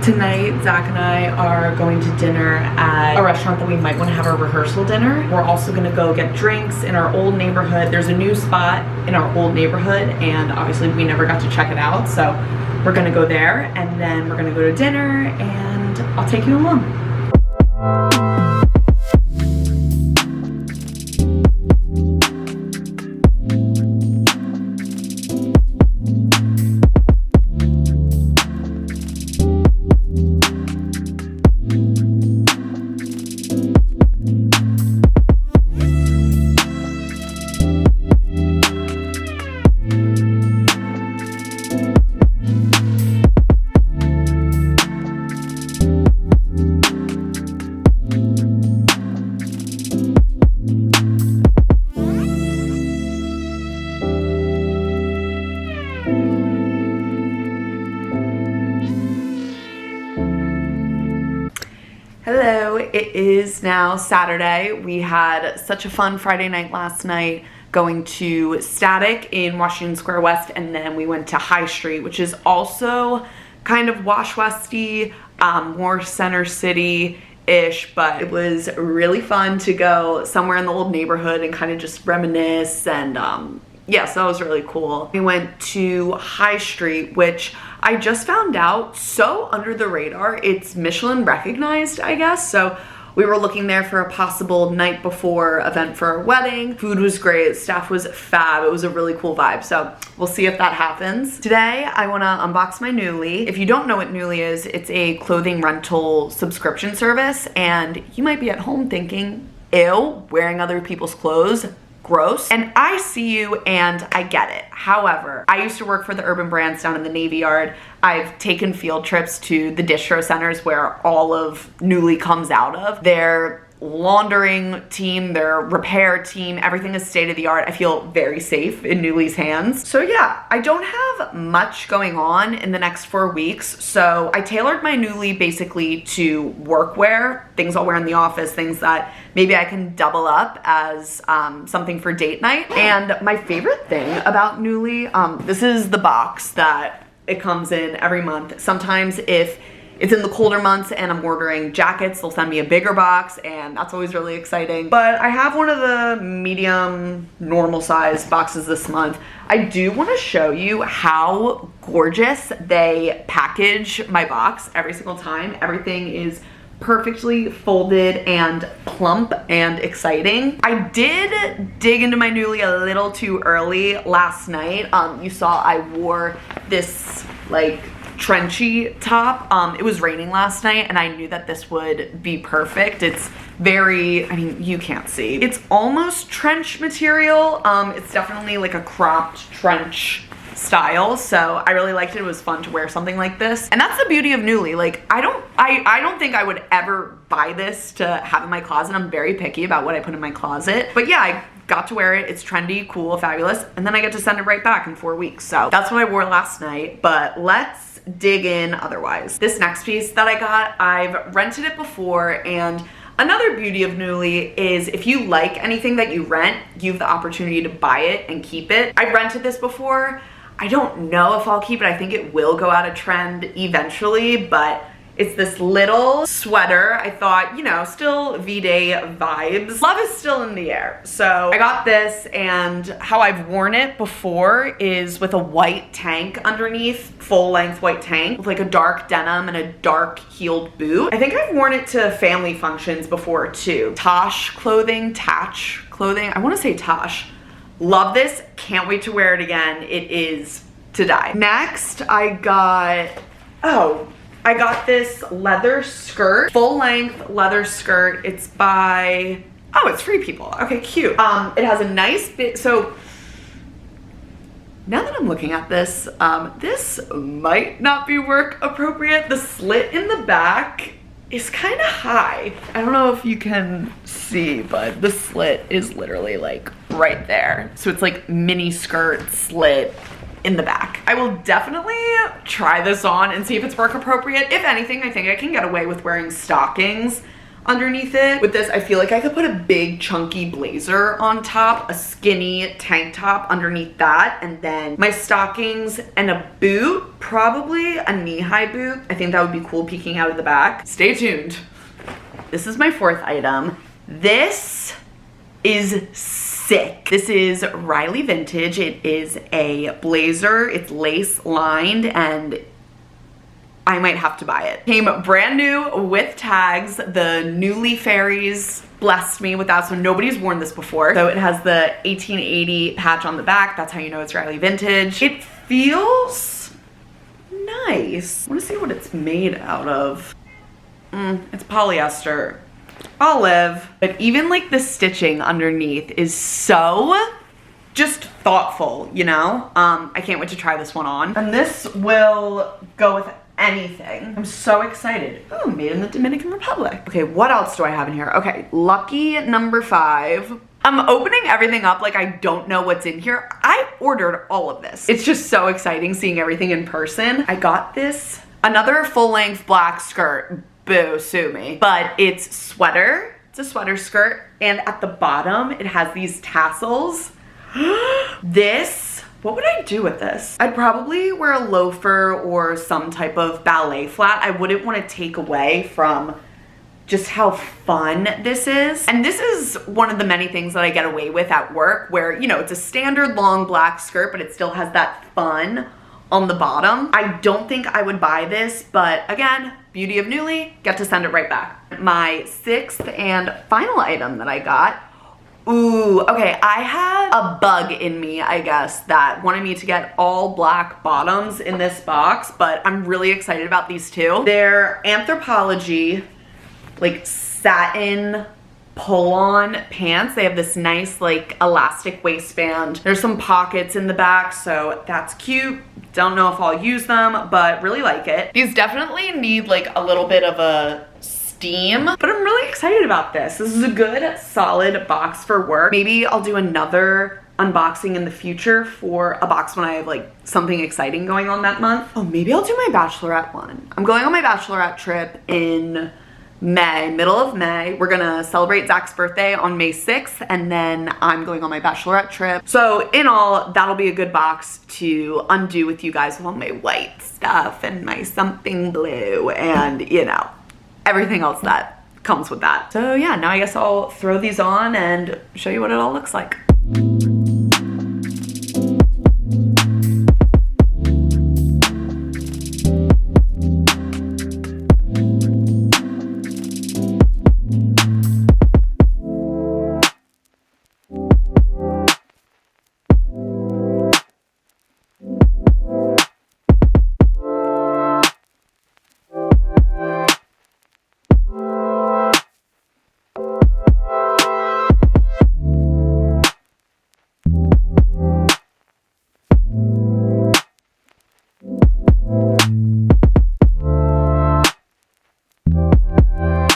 Tonight, Zach and I are going to dinner at a restaurant that we might want to have a rehearsal dinner. We're also going to go get drinks in our old neighborhood. There's a new spot in our old neighborhood, and obviously we never got to check it out, so we're going to go there, and then we're going to go to dinner, and I'll take you along. Hello, it is now Saturday. We had such a fun Friday night last night going to Static in Washington Square West, and then we went to High Street, which is also kind of Wash Westy, more Center City-ish, but it was really fun to go somewhere in the old neighborhood and kind of just reminisce, and yeah, so that was really cool. We went to High Street, which I just found out, so under the radar, it's Michelin recognized, I guess. So we were looking there for a possible night before event for our wedding. Food was great, staff was fab, it was a really cool vibe. So we'll see if that happens. Today, I wanna unbox my nuuly. If you don't know what nuuly is, it's a clothing rental subscription service, and you might be at home thinking, ew, wearing other people's clothes, gross. And I see you and I get it. However, I used to work for the Urban Brands down in the Navy Yard. I've taken field trips to the distro centers where all of nuuly comes out of. Their laundering team, their repair team, everything is state of the art. I feel very safe in nuuly's hands. So yeah, I don't have much going on in the next 4 weeks. So I tailored my nuuly basically to workwear, things I'll wear in the office, things that maybe I can double up as something for date night. And my favorite thing about nuuly, this is the box that it comes in every month. Sometimes if it's in the colder months and I'm ordering jackets, they'll send me a bigger box, and that's always really exciting. But I have one of the medium, normal size boxes this month. I do want to show you how gorgeous they package my box every single time. Everything is perfectly folded and plump and exciting. I did dig into my nuuly a little too early last night. You saw I wore this like trenchy top. It was raining last night and I knew that this would be perfect. It's very, I mean, you can't see. It's almost trench material. It's definitely like a cropped trench style, so I really liked it. It was fun to wear something like this. And that's the beauty of nuuly. Like, I don't think I would ever buy this to have in my closet. I'm very picky about what I put in my closet. But yeah, I got to wear it. It's trendy, cool, fabulous. And then I get to send it right back in 4 weeks. So that's what I wore last night, but let's dig in otherwise. This next piece that I got, I've rented it before, and another beauty of nuuly is if you like anything that you rent, you have the opportunity to buy it and keep it. I've rented this before. I don't know if I'll keep it. I think it will go out of trend eventually, but it's this little sweater. I thought, you know, still V-Day vibes. Love is still in the air. So I got this, and how I've worn it before is with a white tank underneath, full length white tank with like a dark denim and a dark heeled boot. I think I've worn it to family functions before too. Tatch clothing, I wanna say Tosh. Love this, can't wait to wear it again. It is to die. Next, I got this leather skirt, full length leather skirt. It's by, oh, it's Free People. Okay, cute. It has a nice bit, so now that I'm looking at this, this might not be work appropriate. The slit in the back is kind of high. I don't know if you can see, but the slit is literally like right there. So it's like mini skirt slit in the back. I will definitely try this on and see if it's work appropriate. If anything, I think I can get away with wearing stockings underneath it. With this, I feel like I could put a big chunky blazer on top, a skinny tank top underneath that, and then my stockings and a boot, probably a knee-high boot. I think that would be cool peeking out of the back. Stay tuned. This is my fourth item. This is sick. This is Riley Vintage. It is a blazer. It's lace lined and I might have to buy it. Came brand new with tags. The nuuly fairies blessed me with that, so nobody's worn this before. So it has the 1880 patch on the back. That's how you know it's Riley Vintage. It feels nice. I wanna see what it's made out of. It's polyester. I'll live. But even like the stitching underneath is so just thoughtful, you know? I can't wait to try this one on. And this will go with anything. I'm so excited. Oh, made in the Dominican Republic. Okay, what else do I have in here? Okay, lucky number 5. I'm opening everything up like I don't know what's in here. I ordered all of this. It's just so exciting seeing everything in person. I got this, another full-length black skirt. Boo, sue me. But it's sweater. It's a sweater skirt. And at the bottom, it has these tassels. This, what would I do with this? I'd probably wear a loafer or some type of ballet flat. I wouldn't want to take away from just how fun this is. And this is one of the many things that I get away with at work where, you know, it's a standard long black skirt, but it still has that fun on the bottom. I don't think I would buy this, but again, beauty of nuuly, get to send it right back. My 6th and final item that I got. Ooh, okay, I had a bug in me, I guess, that wanted me to get all black bottoms in this box, but I'm really excited about these two. They're Anthropologie, like satin pull-on pants. They have this nice like elastic waistband. There's some pockets in the back, so that's cute. Don't know if I'll use them, but really like it. These definitely need like a little bit of a steam, but I'm really excited about this. This is a good, solid box for work. Maybe I'll do another unboxing in the future for a box when I have like something exciting going on that month. Oh, maybe I'll do my bachelorette one. I'm going on my bachelorette trip in May, middle of May. We're gonna celebrate Zach's birthday on May 6th, and then I'm going on my bachelorette trip. So in all, that'll be a good box to undo with you guys with all my white stuff and my something blue and, you know, everything else that comes with that. So yeah, now I guess I'll throw these on and show you what it all looks like.